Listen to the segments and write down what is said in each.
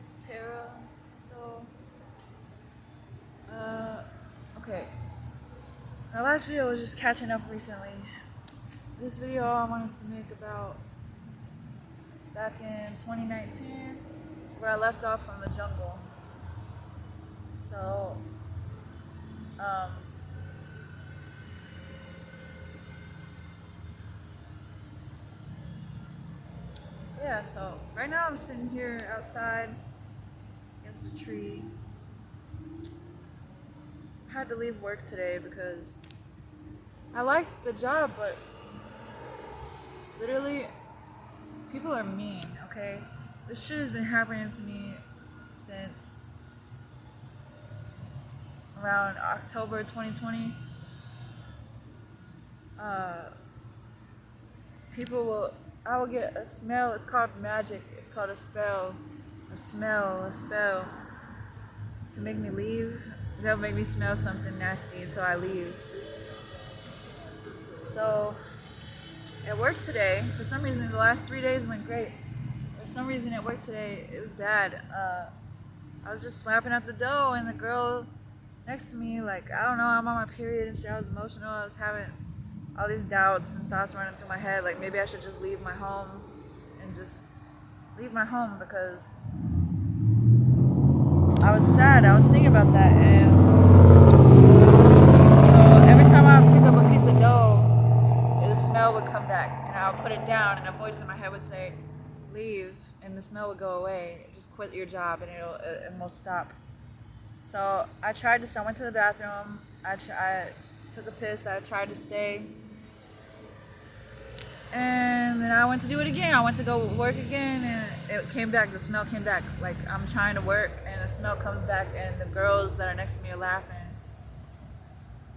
It's Tara. So, uh, okay. My last video was just catching up recently. This video I wanted to make about back in 2019, where I left off from the jungle. So, um, yeah, so right now I'm sitting here outside against a tree. I had to leave work today because I like the job, but literally, people are mean, okay? This shit has been happening to me since around October 2020. Uh, I will get a smell. It's called magic. It's called a spell, a spell to make me leave. They'll make me smell something nasty until I leave. So, at work today, for some reason, the last 3 days went great. For some reason, at work today, it was bad. I was just slapping at the dough, and the girl next to me, like, I don't know, I'm on my period and shit. I was emotional. I was having all these doubts and thoughts running through my head. Like, maybe I should just leave my home and just leave my home because I was sad. I was thinking about that. And so every time I would pick up a piece of dough, the smell would come back. And I would put it down, and a voice in my head would say, leave, and the smell would go away. Just quit your job, and it will stop. So I tried to. I went to the bathroom. I took a piss. I tried to stay, and then I went to do it again. I went to go work again, and it came back. The smell came back. Like I'm trying to work, and the smell comes back, and the girls that are next to me are laughing.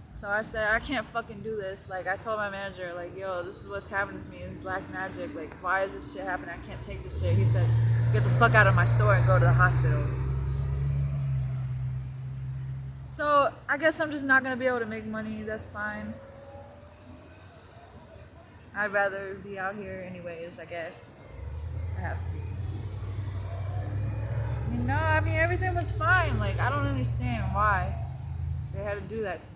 So I said, I can't fucking do this. Like I told my manager, like, yo, this is what's happening to me. It's black magic. Like, why is this shit happening? I can't take this shit. He said, get the fuck out of my store and go to the hospital. So I guess I'm just not gonna be able to make money. That's fine. I'd rather be out here anyways, I guess. I have to be. I mean, everything was fine. Like, I don't understand why they had to do that to me.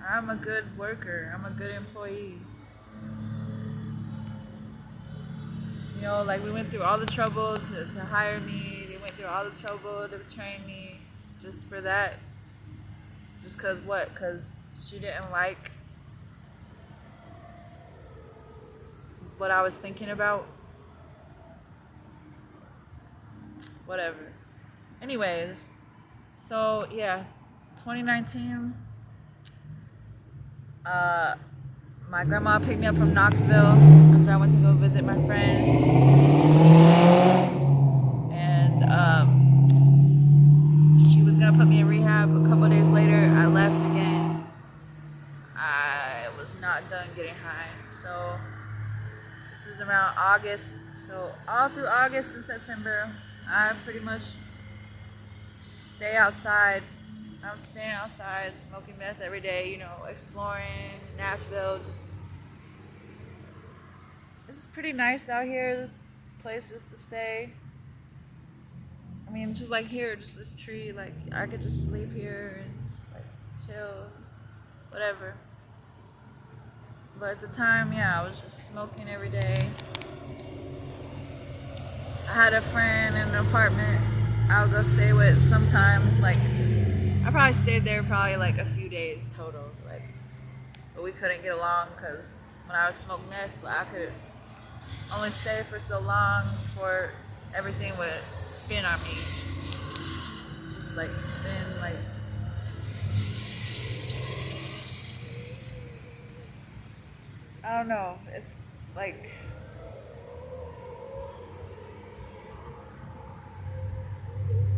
I'm a good worker. I'm a good employee. Like we went through all the trouble to hire me. They went through all the trouble to train me just for that. Just because what? Because she didn't like what I was thinking about. Whatever. Anyways, so yeah, 2019. My grandma picked me up from Knoxville after I went to go visit my friend, and she was gonna put me in rehab. A couple of days later, I left again. I was not done getting high, so this is around August. So all through August and September, I pretty much stay outside. I'm staying outside, smoking meth every day, exploring Nashville. It's pretty nice out here. There's places to stay. I mean, just like here, just this tree, like I could just sleep here and just like chill, whatever. But at the time, yeah, I was just smoking every day. I had a friend in an apartment I would go stay with sometimes, like I probably stayed there like a few days total, but we couldn't get along because when I would smoke meth, I could only stay for so long before everything would spin on me. Just like spin, like I don't know. It's like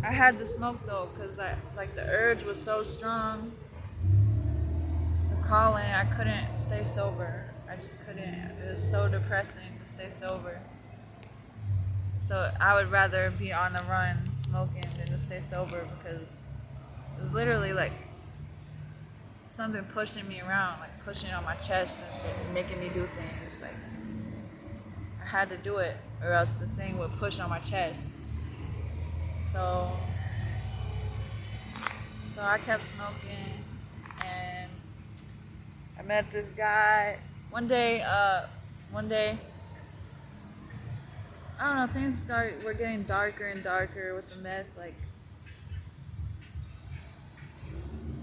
I had to smoke though because the urge was so strong. The calling, I couldn't stay sober. I just couldn't. It was so depressing to stay sober. So I would rather be on the run smoking than to stay sober because it was literally like something pushing me around, like pushing on my chest and shit, and making me do things. Like I had to do it, or else the thing would push on my chest. So, so I kept smoking, and I met this guy one day. I don't know. Things were getting darker and darker with the meth. Like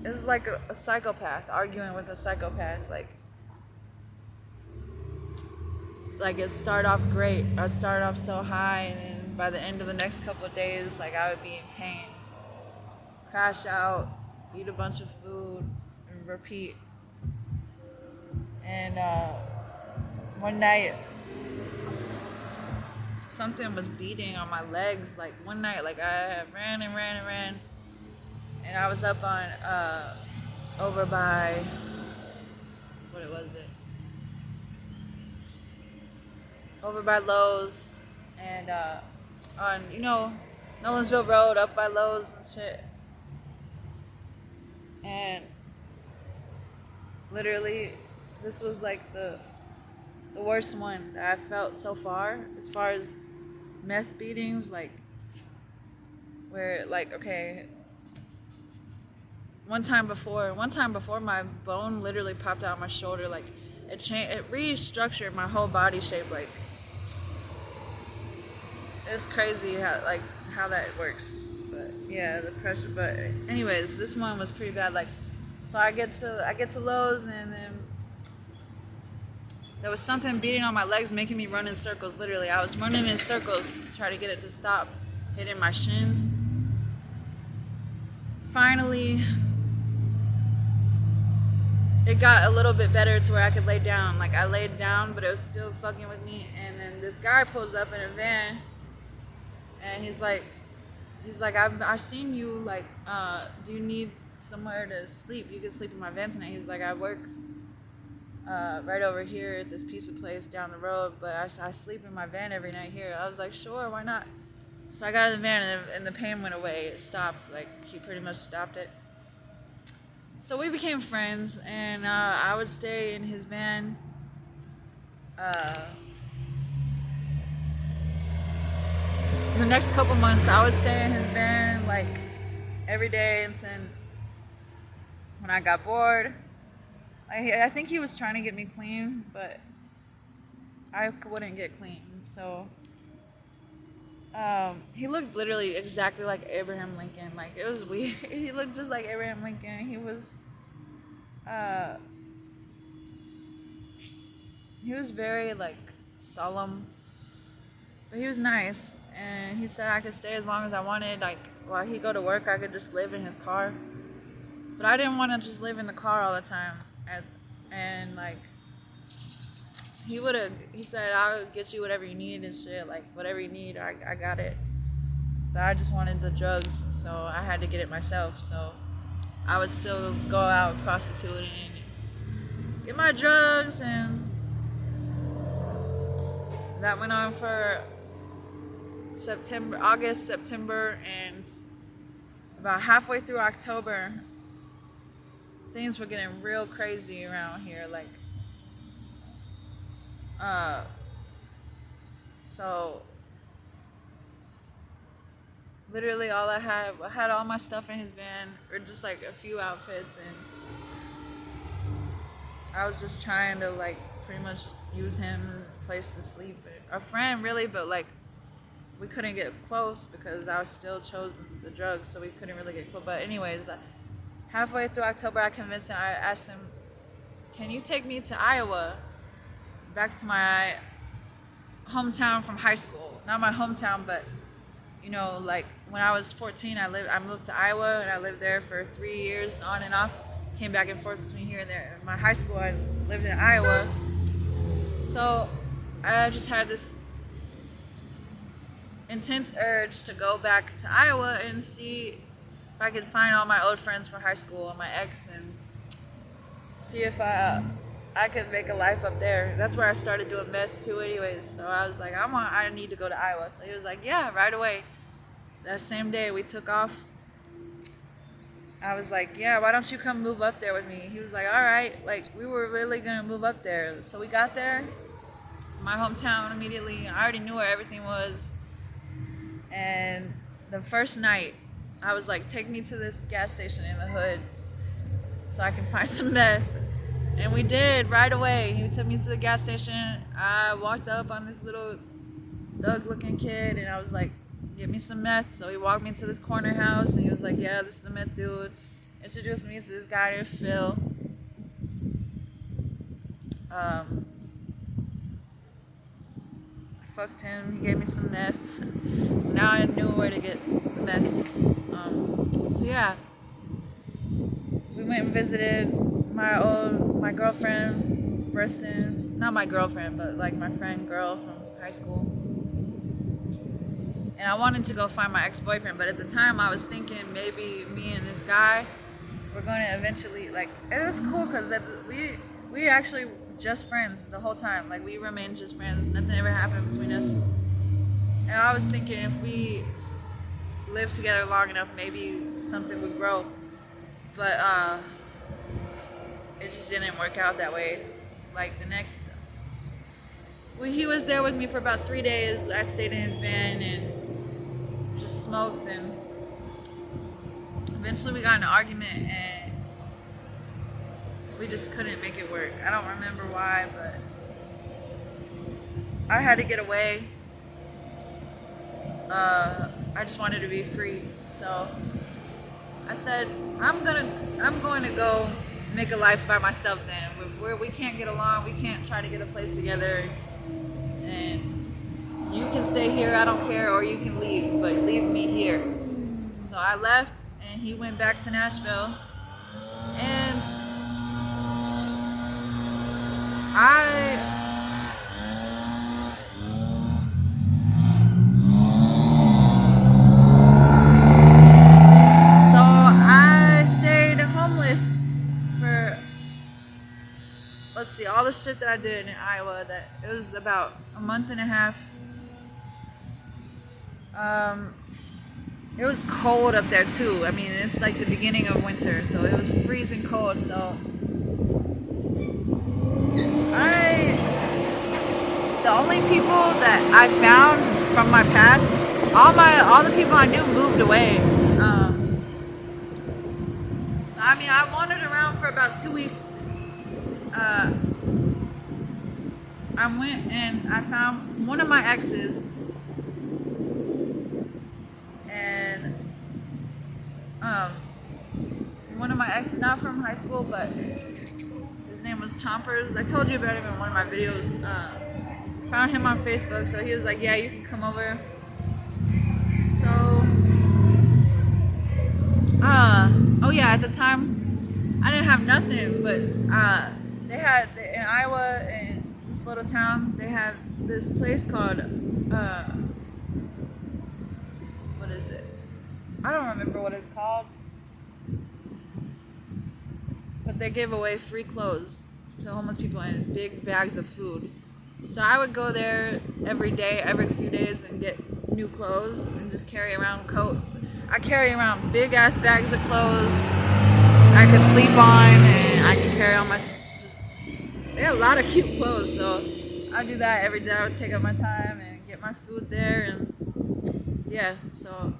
it was like a psychopath arguing with a psychopath. Like it started off great. I started off so high, and then by the end of the next couple of days, like I would be in pain, crash out, eat a bunch of food, and repeat. And one night, something was beating on my legs. Like one night, like I ran and ran and ran, and I was up on over by what was it? Over by Lowe's, and on Nolensville Road, up by Lowe's and shit. And literally, this was like the worst one that I felt so far as meth beatings. Like where like okay, one time before my bone literally popped out of my shoulder. Like it restructured my whole body shape. Like it's crazy how that works. But yeah, the pressure. But anyways, this one was pretty bad. Like so I get to Lowe's, and then there was something beating on my legs, making me run in circles. Literally, I was running in circles to try to get it to stop hitting my shins. Finally, it got a little bit better to where I could lay down. Like I laid down, but it was still fucking with me. And then this guy pulls up in a van, and he's like, I've seen you. Like, do you need somewhere to sleep? You can sleep in my van tonight. He's like, I work right over here at this pizza place down the road, but I sleep in my van every night here. I was like, sure, why not? So I got in the van, and the pain went away. It stopped. Like he pretty much stopped it. So we became friends, and I would stay in his van. In the next couple months, I would stay in his van like every day, and then when I got bored, I think he was trying to get me clean, but I wouldn't get clean. So he looked literally exactly like Abraham Lincoln. Like it was weird. He looked just like Abraham Lincoln. He was very like solemn, but he was nice. And he said I could stay as long as I wanted. Like while he go to work, I could just live in his car. But I didn't want to just live in the car all the time. And like he said I'll get you whatever you need and shit. Like whatever you need, I got it. But I just wanted the drugs, so I had to get it myself. So I would still go out prostituting and get my drugs, and that went on for August, September, and about halfway through October, things were getting real crazy around here. Like, so literally all I had all my stuff in his van, or just like a few outfits, and I was just trying to like pretty much use him as a place to sleep. A friend really, but like we couldn't get close because I was still chosen the drugs, so we couldn't really get close. But anyways, halfway through October, I asked him, can you take me to Iowa, back to my hometown from high school? Not my hometown, but like when I was 14, I moved to Iowa, and I lived there for 3 years on and off. Came back and forth between here and there. In my high school, I lived in Iowa. So I just had this intense urge to go back to Iowa and see if I could find all my old friends from high school and my ex, and see if I could make a life up there. That's where I started doing meth too anyways. So I was like, I need to go to Iowa. So he was like, yeah, right away. That same day we took off. I was like, yeah, why don't you come move up there with me? He was like, all right. Like we were really gonna move up there. So we got there. So my hometown immediately. I already knew where everything was. And the first night, I was like, take me to this gas station in the hood so I can find some meth. And we did right away. He took me to the gas station. I walked up on this little thug looking kid and I was like, get me some meth. So he walked me to this corner house and he was like, yeah, this is the meth dude. Introduced me to this guy named Phil. I fucked him. He gave me some meth. So now I knew where to get the meth. So yeah, we went and visited my girlfriend, Preston. Not my girlfriend, but like my friend girl from high school. And I wanted to go find my ex-boyfriend, but at the time I was thinking maybe me and this guy were going to eventually, like, it was cool because we actually just friends the whole time. Like, we remained just friends. Nothing ever happened between us. And I was thinking if we lived together long enough, maybe something would grow. But it just didn't work out that way. Like, he was there with me for about 3 days. I stayed in his van and just smoked, and eventually we got in an argument and we just couldn't make it work. I don't remember why, but I had to get away. I just wanted to be free, so I said I'm going to go make a life by myself. Then where we can't get along, we can't try to get a place together, and you can stay here, I don't care, or you can leave, but leave me here. So I left and he went back to Nashville, and I stayed homeless for, let's see, all the shit that I did in Iowa, that it was about a month and a half. It was cold up there too. I mean, it's like the beginning of winter, so it was freezing cold. So the only people that I found from my past, all the people I knew moved away. I mean, I wandered around for about 2 weeks. I went and I found one of my exes, and one of my exes, not from high school, but his name was Chompers. I told you about him in one of my videos. Found him on Facebook, so he was like, yeah, you can come over. So oh yeah, at the time I didn't have nothing, but they had in Iowa, in this little town, they have this place called what is it? I don't remember what it's called, but they give away free clothes to homeless people and big bags of food. So I would go there every day, every few days, and get new clothes and just carry around coats. I carry around big ass bags of clothes I could sleep on, and I could carry on they had a lot of cute clothes, so I do that every day. I would take up my time and get my food there, and yeah, so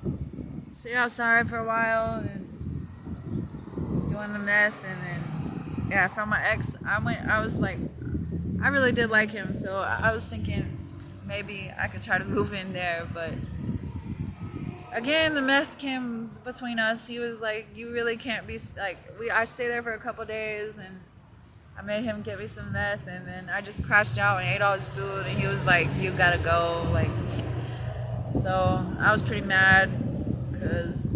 stay outside for a while and doing the meth, and then yeah, I found my ex. I was like, I really did like him, so I was thinking maybe I could try to move in there, but again, the meth came between us. He was like, you really can't be, like, I stayed there for a couple days, and I made him get me some meth, and then I just crashed out and ate all his food, and he was like, you gotta go, like, so I was pretty mad, because,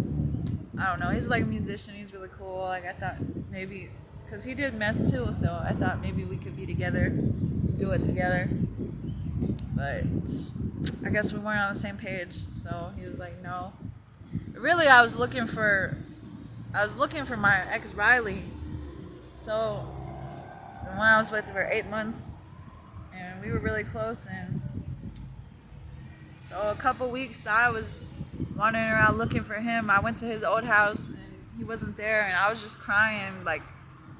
I don't know, he's like a musician, he's really cool. Like, I thought maybe, because he did meth too, so I thought maybe we could be together, do it together, but I guess we weren't on the same page, so he was like, no. Really, I was looking for my ex Riley, so the one I was with for 8 months, and we were really close, and so a couple weeks I was wandering around looking for him. I went to his old house, and he wasn't there, and I was just crying, like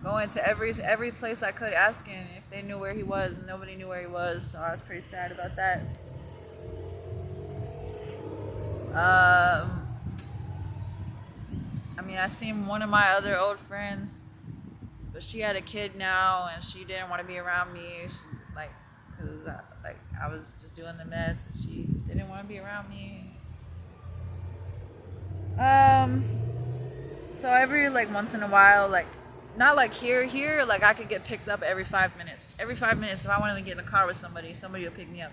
going to every place I could, asking if they knew where he was and nobody knew where he was, so I was pretty sad about that. I mean, I seen one of my other old friends, but she had a kid now and she didn't want to be around me, like, cause I was just doing the meth. She didn't want to be around me. So every like once in a while, like not like here, like I could get picked up every 5 minutes. Every 5 minutes, if I wanted to get in the car with somebody would pick me up.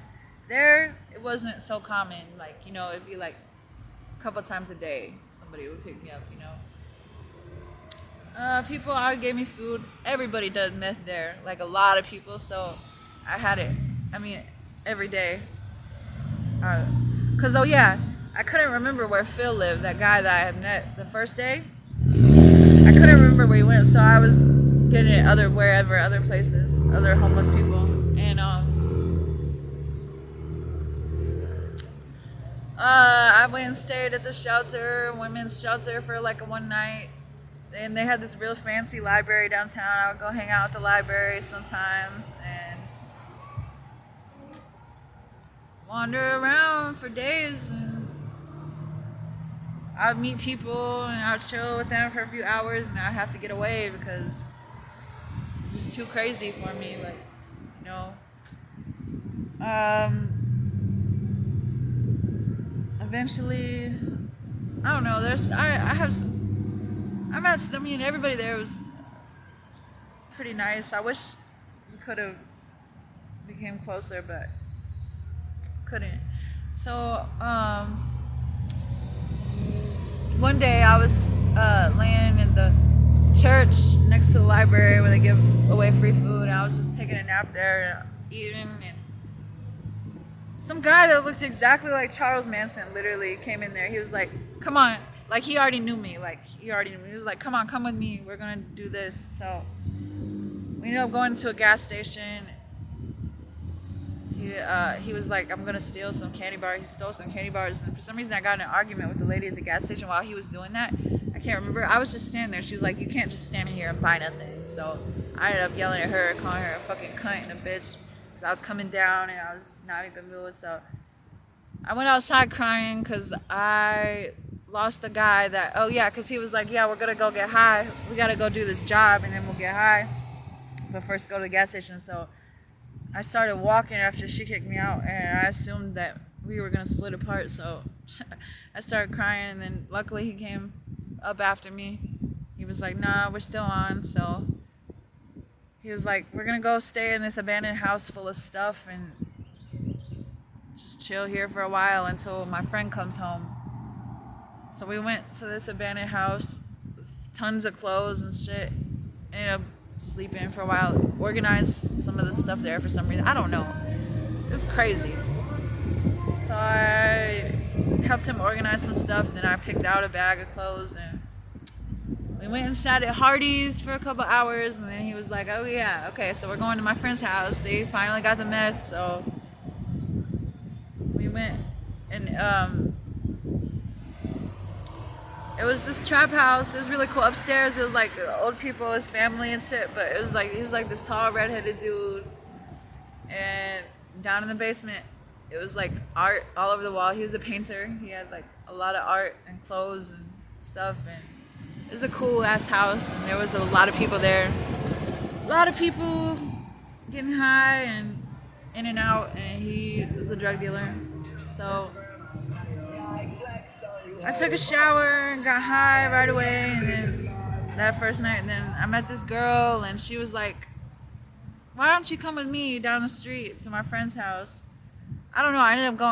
There, it wasn't so common. Like, you know, it'd be like a couple times a day somebody would pick me up, you know. People out gave me food. Everybody does meth there, like a lot of people. So I had it. I mean, every day. Cause oh yeah, I couldn't remember where Phil lived. That guy that I had met the first day. I couldn't remember where he went, so I was getting it other places, other homeless people, and I went and stayed at the shelter, women's shelter, for like a one night. And they had this real fancy library downtown. I would go hang out at the library sometimes and wander around for days. And I would meet people and I would chill with them for a few hours, and I'd have to get away because it's just too crazy for me. Like, you know. Eventually, I don't know. I mean, everybody there was pretty nice. I wish we could have became closer, but couldn't. So, one day I was laying in the church next to the library where they give away free food. I was just taking a nap there, eating, and some guy that looked exactly like Charles Manson literally came in there. He was like, "Come on." Like, he already knew me. He was like, "Come on, come with me. We're going to do this." So we ended up going to a gas station. He was like, "I'm going to steal some candy bars." He stole some candy bars. And for some reason, I got in an argument with the lady at the gas station while he was doing that. I can't remember. I was just standing there. She was like, "You can't just stand here and buy nothing." So I ended up yelling at her, calling her a fucking cunt and a bitch. I was coming down and I was not in a good mood. So I went outside crying because I lost the guy that, because he was like, "Yeah, we're going to go get high. We got to go do this job and then we'll get high. But first go to the gas station." So I started walking after she kicked me out, and I assumed that we were going to split apart. So I started crying, and then luckily he came up after me. He was like, "Nah, we're still on." So he was like, "We're going to go stay in this abandoned house full of stuff and just chill here for a while until my friend comes home." So we went to this abandoned house, tons of clothes and shit. Ended up sleeping for a while, organized some of the stuff there for some reason. I don't know. It was crazy. So I helped him organize some stuff. Then I picked out a bag of clothes and we went and sat at Hardee's for a couple hours. And then he was like, "Oh yeah, okay, so we're going to my friend's house. They finally got the meth." So we went and it was this trap house. It was really cool. Upstairs, it was like old people, his family and shit. But it was like, he was like this tall redheaded dude. And down in the basement, it was like art all over the wall. He was a painter. He had like a lot of art and clothes and stuff. And it was a cool ass house. And there was a lot of people there. A lot of people getting high and in and out. And he was a drug dealer. So I took a shower and got high right away, and then that first night, and then I met this girl, and she was like, "Why don't you come with me down the street to my friend's house?" I don't know, I ended up going